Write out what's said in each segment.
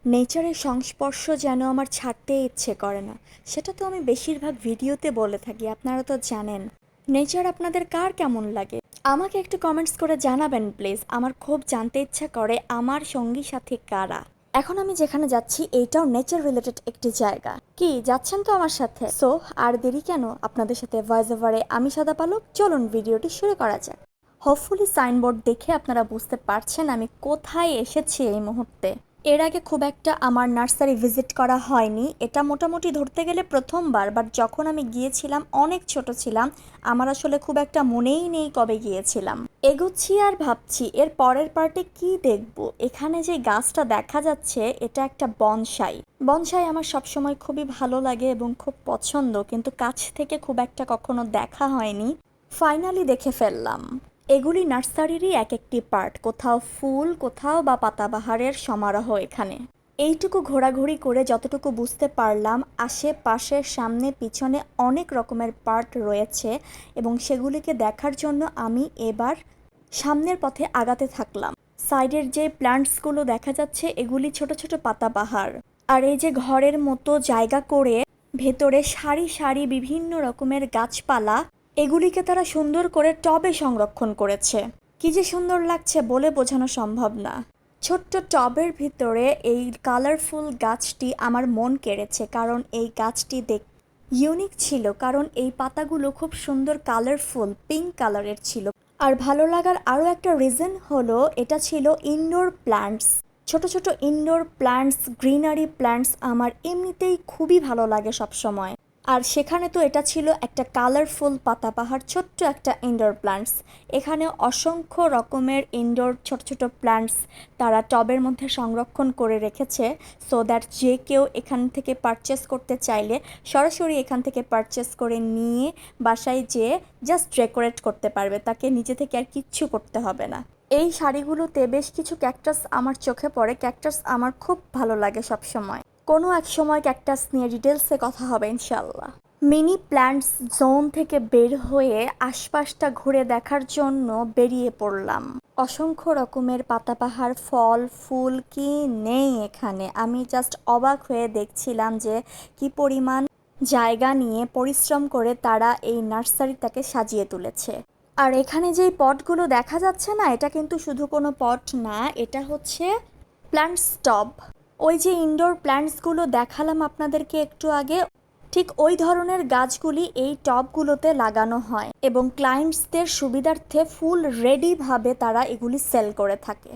নেচারের সংস্পর্শ যেন আমার ছাড়তে ইচ্ছে করে না। সেটা তো আমি বেশিরভাগ ভিডিওতে বলে থাকি, আপনারা তো জানেন। নেচার আপনাদের কার কেমন লাগে আমাকে একটু কমেন্টস করে জানাবেন প্লিজ। আমার খুব জানতে ইচ্ছা করে আমার সঙ্গী সাথী কারা। এখন আমি যেখানে যাচ্ছি এইটাও নেচার রিলেটেড একটি জায়গা। কি যাচ্ছেন তো আমার সাথে? সো আর দেরি কেন, আপনাদের সাথে ভয়েস ওভারে আমি সাদা পালক, চলুন ভিডিওটি শুরু করা যাক। হোপফুলি সাইনবোর্ড দেখে আপনারা বুঝতে পারছেন আমি কোথায় এসেছি এই মুহূর্তে। এর আগে খুব একটা আমার নার্সারি ভিজিট করা হয়নি, এটা মোটামুটি ধরতে গেলে প্রথমবার। বাট যখন আমি গিয়েছিলাম অনেক ছোট ছিলাম, আমার আসলে খুব একটা মনেই নেই কবে গিয়েছিলাম। এগোচ্ছি আর ভাবছি এর পরের পার্টে কি দেখব। এখানে যে গাছটা দেখা যাচ্ছে এটা একটা বনসাই। বনসাই আমার সবসময় খুবই ভালো লাগে এবং খুব পছন্দ, কিন্তু কাছ থেকে খুব একটা কখনো দেখা হয়নি। ফাইনালি দেখে ফেললাম। এগুলি নার্সারিরই এক একটি পার্ট, কোথাও ফুল কোথাও বা পাতাবাহারের সমারোহ এখানে। এইটুকু ঘোরাঘুরি করে যতটুকু বুঝতে পারলাম আশেপাশে সামনে পিছনে অনেক রকমের পার্ট রয়েছে এবং সেগুলিকে দেখার জন্য আমি এবার সামনের পথে আগাতে থাকলাম। সাইডের যে প্ল্যান্টসগুলো দেখা যাচ্ছে এগুলি ছোট ছোট পাতাবাহার। আর এই যে ঘরের মতো জায়গা করে ভেতরে সারি সারি বিভিন্ন রকমের গাছপালা, এগুলিকে তারা সুন্দর করে টবে সংরক্ষণ করেছে। কি যে সুন্দর লাগছে বলে বোঝানো সম্ভব না। ছোট্ট টবের ভিতরে এই কালারফুল গাছটি আমার মন কেড়েছে, কারণ এই গাছটি ইউনিক ছিল, কারণ এই পাতাগুলো খুব সুন্দর কালারফুল পিঙ্ক কালারের ছিল। আর ভালো লাগার আরও একটা রিজন হলো এটা ছিল ইনডোর প্ল্যান্টস। ছোট ছোট ইনডোর প্ল্যান্টস, গ্রিনারি প্ল্যান্টস আমার এমনিতেই খুবই ভালো লাগে সব সময়। আর সেখানে তো এটা ছিল একটা কালারফুল পাতাবাহার ছোট্ট একটা ইনডোর প্ল্যান্টস। এখানে অসংখ্য রকমের ইনডোর ছোট ছোট প্ল্যান্টস তারা টবের মধ্যে সংরক্ষণ করে রেখেছে, সো দ্যাট যে কেউ এখান থেকে পারচেস করতে চাইলে সরাসরি এখান থেকে পারচেস করে নিয়ে বাসায় যেয়ে জাস্ট ডেকোরেট করতে পারবে, তাকে নিজে থেকে আর কিচ্ছু করতে হবে না। এই শাড়িগুলোতে বেশ কিছু ক্যাকটাস আমার চোখে পড়ে। ক্যাকটাস আমার খুব ভালো লাগে সব সময়। কোনো এক সময় ক্যাকটাস নিয়ে ডিটেলসে কথা হবে ইনশাল্লাহ। মিনি প্ল্যান্টস জোন থেকে বের হয়ে আশপাশটা ঘুরে দেখার জন্য বেরিয়ে পড়লাম। অসংখ্য রকমের পাতাবাহার, ফল ফুল কি নেই এখানে। আমি জাস্ট অবাক হয়ে দেখছিলাম যে কি পরিমাণ জায়গা নিয়ে পরিশ্রম করে তারা এই নার্সারিটাকে সাজিয়ে তুলেছে। আর এখানে যেই পটগুলো দেখা যাচ্ছে না, এটা কিন্তু শুধু কোনো পট না, এটা হচ্ছে প্ল্যান্টস টব। ওই যে ইনডোর প্ল্যান্টসগুলো দেখালাম আপনাদেরকে একটু আগে, ঠিক ওই ধরনের গাছগুলি এই টবগুলোতে লাগানো হয় এবং ক্লায়েন্টসদের সুবিধার্থে ফুল রেডিভাবে তারা এগুলি সেল করে থাকে।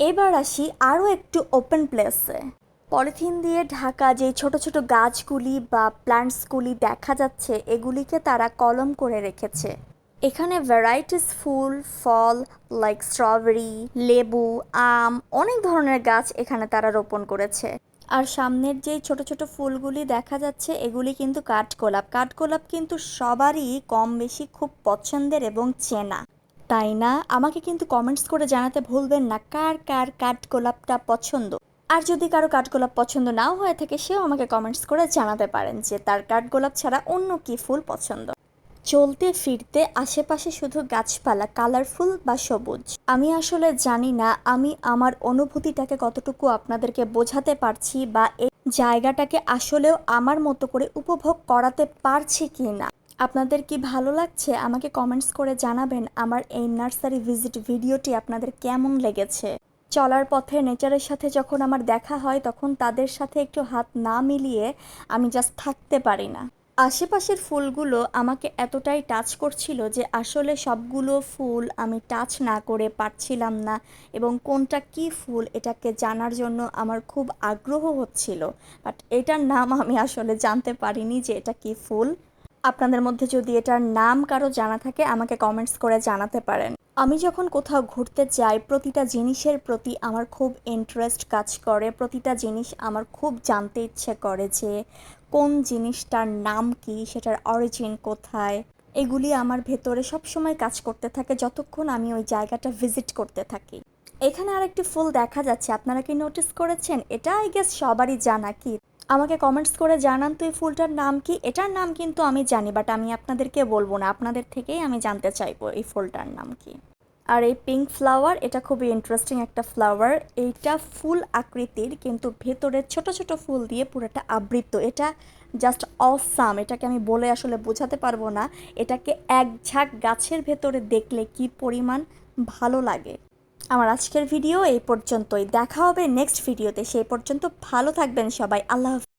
এবার আসি আরও একটু ওপেন প্লেসে। পলিথিন দিয়ে ঢাকা যে ছোট ছোট গাছগুলি বা প্ল্যান্টসগুলি দেখা যাচ্ছে এগুলিকে তারা কলম করে রেখেছে। এখানে ভ্যারাইটিস ফুল ফল লাইক স্ট্রবেরি, লেবু, আম, অনেক ধরনের গাছ এখানে তারা রোপণ করেছে। আর সামনের যেই ছোট ছোট ফুলগুলি দেখা যাচ্ছে এগুলি কিন্তু কাঠগোলাপ। কাঠগোলাপ কিন্তু সবারই কম বেশি খুব পছন্দের এবং চেনা, তাই না? আমাকে কিন্তু কমেন্টস করে জানাতে ভুলবেন না কার কার কাঠগোলাপটা পছন্দ। আর যদি কারো কাঠগোলাপ পছন্দ নাও হয়ে থাকে সেও আমাকে কমেন্টস করে জানাতে পারেন যে তার কাঠগোলাপ ছাড়া অন্য কি ফুল পছন্দ। চলতে ফিরতে আশেপাশে শুধু গাছপালা, কালারফুল বা সবুজ। আমি আসলে জানি না আমি আমার অনুভূতিটাকে কতটুকু আপনাদেরকে বোঝাতে পারছি বা এই জায়গাটাকে আসলেও আমার মতো করে উপভোগ করাতে পারছি কি না। আপনাদের কি ভালো লাগছে আমাকে কমেন্টস করে জানাবেন। আমার এই নার্সারি ভিজিট ভিডিওটি আপনাদের কেমন লেগেছে। চলার পথে নেচারের সাথে যখন আমার দেখা হয় তখন তাদের সাথে একটু হাত না মিলিয়ে আমি জাস্ট থাকতে পারি না। আশেপাশের ফুলগুলো আমাকে এতটাই টাচ করছিল যে আসলে সবগুলো ফুল আমি টাচ না করে পারছিলাম না এবং কোনটা কি ফুল এটাকে জানার জন্য আমার খুব আগ্রহ হচ্ছিল, বাট এটার নাম আমি আসলে জানতে পারিনি যে এটা কি ফুল। আপনাদের মধ্যে যদি এটার নাম কারো জানা থাকে আমাকে কমেন্টস করে জানাতে পারেন। আমি যখন কোথাও ঘুরতে যাই প্রতিটা জিনিসের প্রতি আমার খুব ইন্টারেস্ট কাজ করে, প্রতিটা জিনিস আমার খুব জানতে ইচ্ছে করে যে কোন জিনিসটার নাম কি, সেটার অরিজিন কোথায়। এগুলি আমার ভেতরে সবসময় কাজ করতে থাকে যতক্ষণ আমি ওই জায়গাটা ভিজিট করতে থাকি। এখানে আরেকটি ফুল দেখা যাচ্ছে, আপনারা কি নোটিস করেছেন? এটা আই গেস সবারই জানা। কি আমাকে কমেন্টস করে জানান তো এই ফুলটার নাম কি। এটার নাম কিন্তু আমি জানি, বাট আমি আপনাদেরকে বলবো না, আপনাদের থেকেই আমি জানতে চাইবো এই ফুলটার নাম কি। আর এই পিঙ্ক ফ্লাওয়ার, এটা খুবই ইন্টারেস্টিং একটা ফ্লাওয়ার। এইটা ফুল আকৃতির কিন্তু ভেতরে ছোট ছোট ফুল দিয়ে পুরোটা আবৃত। এটা জাস্ট অসাম, এটাকে আমি বলে আসলে বোঝাতে পারবো না। এটাকে এক ঝাঁক গাছের ভেতরে দেখলে কি পরিমাণ ভালো লাগে। আমার আজকের ভিডিও এই পর্যন্তই, দেখা হবে নেক্সট ভিডিওতে। সেই পর্যন্ত ভালো থাকবেন সবাই, আল্লাহ হাফেজ।